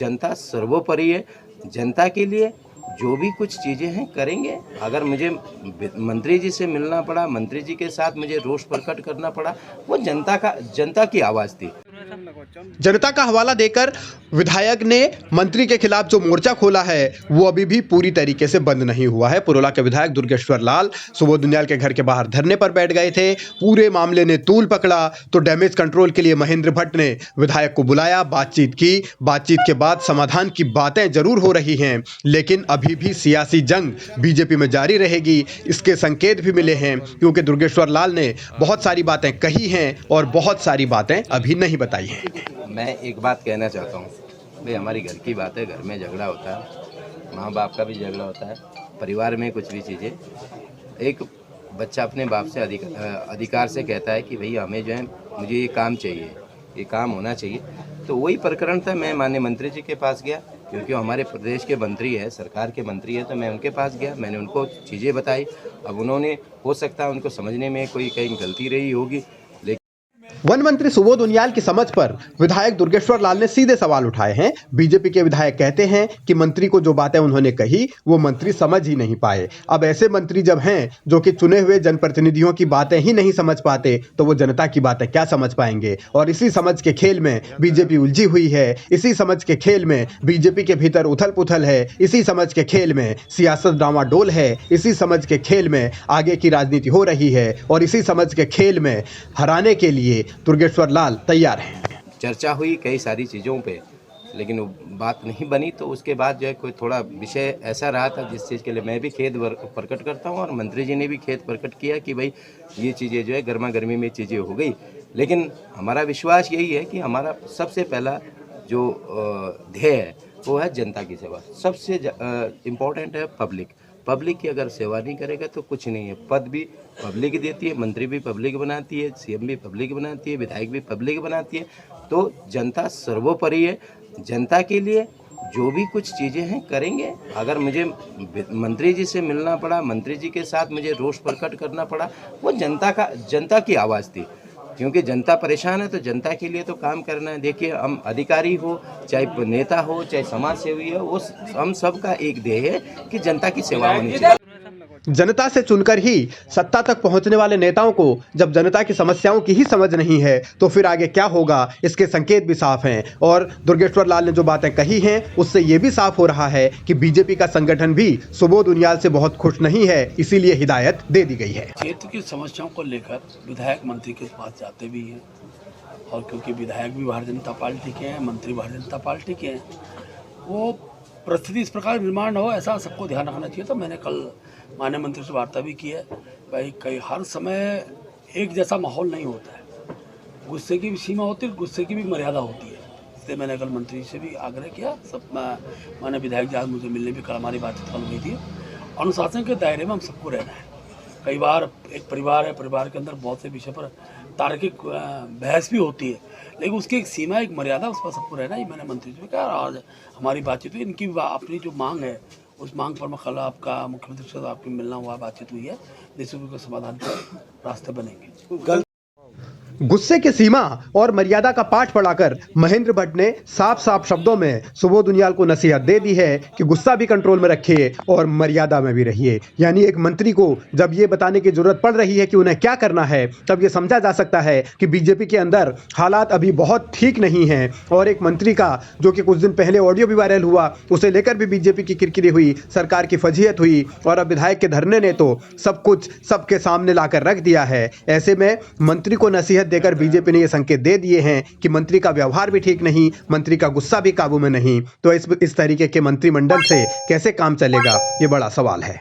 जनता सर्वोपरि है। जनता के लिए जो भी कुछ चीज़ें हैं करेंगे। अगर मुझे मंत्री जी से मिलना पड़ा, मंत्री जी के साथ मुझे रोष प्रकट करना पड़ा, वो जनता की आवाज़ थी। जनता का हवाला देकर विधायक ने मंत्री के खिलाफ जो मोर्चा खोला है वो अभी भी पूरी तरीके से बंद नहीं हुआ है। पुरोला के विधायक दुर्गेश्वर लाल सुबोध उनियाल के घर के बाहर धरने पर बैठ गए थे। पूरे मामले ने तूल पकड़ा तो डैमेज कंट्रोल के लिए महेंद्र भट्ट ने विधायक को बुलाया, बातचीत की। बातचीत के बाद समाधान की बातें जरूर हो रही हैं, लेकिन अभी भी सियासी जंग बीजेपी में जारी रहेगी, इसके संकेत भी मिले हैं, क्योंकि दुर्गेश्वर लाल ने बहुत सारी बातें कही हैं और बहुत सारी बातें अभी नहीं बताई हैं। मैं एक बात कहना चाहता हूँ भाई, हमारी घर की बात है, घर में झगड़ा होता है, माँ बाप का भी झगड़ा होता है, परिवार में कुछ भी चीज़ें। एक बच्चा अपने बाप से अधिकार से कहता है कि भाई हमें जो है मुझे ये काम चाहिए, ये काम होना चाहिए। तो वही प्रकरण था। मैं माननीय मंत्री जी के पास गया, क्योंकि हमारे प्रदेश के मंत्री है, सरकार के मंत्री है, तो मैं उनके पास गया, मैंने उनको चीज़ें बताई। अब उन्होंने, हो सकता है उनको समझने में कोई कहीं गलती रही होगी। वन मंत्री सुबोध उनियाल की समझ पर विधायक दुर्गेश्वर लाल ने सीधे सवाल उठाए हैं। बीजेपी के विधायक कहते हैं कि मंत्री को जो बातें उन्होंने कही वो मंत्री समझ ही नहीं पाए। अब ऐसे मंत्री जब हैं जो कि चुने हुए जनप्रतिनिधियों की बातें ही नहीं समझ पाते, तो वो जनता की बातें क्या समझ पाएंगे। और इसी समझ के खेल में बीजेपी उलझी हुई है, इसी समझ के खेल में बीजेपी के भीतर उथल पुथल है, इसी समझ के खेल में सियासत डामाडोल है, इसी समझ के खेल में आगे की राजनीति हो रही है, और इसी समझ के खेल में हराने के लिए दुर्गेश्वर लाल तैयार हैं। चर्चा हुई कई सारी चीज़ों पे, लेकिन वो बात नहीं बनी। तो उसके बाद जो है कोई थोड़ा विषय ऐसा रहा था जिस चीज़ के लिए मैं भी खेद प्रकट करता हूँ, और मंत्री जी ने भी खेद प्रकट किया कि भाई ये चीज़ें जो है गर्मा गर्मी में चीज़ें हो गई। लेकिन हमारा विश्वास यही है कि हमारा सबसे पहला जो ध्येय है वो है जनता की सेवा। सबसे इम्पोर्टेंट है पब्लिक की अगर सेवा नहीं करेगा तो कुछ नहीं है। पद भी पब्लिक देती है, मंत्री भी पब्लिक बनाती है, सीएम भी पब्लिक बनाती है, विधायक भी पब्लिक बनाती है। तो जनता सर्वोपरि है। जनता के लिए जो भी कुछ चीज़ें हैं करेंगे। अगर मुझे मंत्री जी से मिलना पड़ा, मंत्री जी के साथ मुझे रोष प्रकट करना पड़ा, वो जनता की आवाज़ थी। क्योंकि जनता परेशान है, तो जनता के लिए तो काम करना है। देखिए, हम अधिकारी हो, चाहे नेता हो, चाहे समाज सेवी हो, वो हम सब का एक ध्येय है कि जनता की सेवा होनी चाहिए। जनता से चुनकर ही सत्ता तक पहुंचने वाले नेताओं को जब जनता की समस्याओं की ही समझ नहीं है, तो फिर आगे क्या होगा, इसके संकेत भी साफ हैं। और दुर्गेश्वर लाल ने जो बातें कही हैं उससे ये भी साफ हो रहा है कि बीजेपी का संगठन भी सुबोध उनियाल से बहुत खुश नहीं है, इसीलिए हिदायत दे दी गई है। क्षेत्र की समस्याओं को लेकर विधायक मंत्री के पास जाते भी हैं, और क्योंकि विधायक भी भारतीय जनता पार्टी के हैं, मंत्री भारतीय जनता पार्टी के हैं, वो परिस्थिति इस प्रकार निर्माण हो, ऐसा सबको ध्यान रखना चाहिए। तो मैंने कल माननीय मंत्री से वार्ता भी की है। भाई कई हर समय एक जैसा माहौल नहीं होता है, गुस्से की भी सीमा होती है, गुस्से की भी मर्यादा होती है। इसलिए मैंने कल मंत्री से भी आग्रह किया। सब माननीय विधायक जी आज मुझे मिलने भी कल हमारी बातचीत कल हुई थी। अनुशासन के दायरे में हम सबको रहना है। कई बार एक परिवार है, परिवार के अंदर बहुत से विषय पर तार्किक बहस भी होती है, लेकिन उसकी एक सीमा, एक मर्यादा, उस पर सबको रहना। ये मैंने मंत्री से कहा। आज हमारी बातचीत हुई, इनकी अपनी जो मांग है उस मांग पर मैं कल आपका मुख्यमंत्री से आपकी मिलना हुआ, बातचीत हुई है, जिससे उनका समाधान के रास्ते बनेंगे। गुस्से की सीमा और मर्यादा का पाठ पढ़ाकर महेंद्र भट्ट ने साफ साफ शब्दों में सुबोध उनियाल को नसीहत दे दी है कि गुस्सा भी कंट्रोल में रखिए और मर्यादा में भी रहिए। यानी एक मंत्री को जब ये बताने की जरूरत पड़ रही है कि उन्हें क्या करना है, तब ये समझा जा सकता है कि बीजेपी के अंदर हालात अभी बहुत ठीक नहीं हैं। और एक मंत्री का जो कि कुछ दिन पहले ऑडियो भी वायरल हुआ, उसे लेकर भी बीजेपी की किरकिरी हुई, सरकार की फजीहत हुई, और अब विधायक के धरने ने तो सब कुछ सबके सामने लाकर रख दिया है। ऐसे में मंत्री को नसीहत देकर बीजेपी ने ये संकेत दे दिए हैं कि मंत्री का व्यवहार भी ठीक नहीं, मंत्री का गुस्सा भी काबू में नहीं। तो इस तरीके के मंत्रिमंडल से कैसे काम चलेगा, ये बड़ा सवाल है।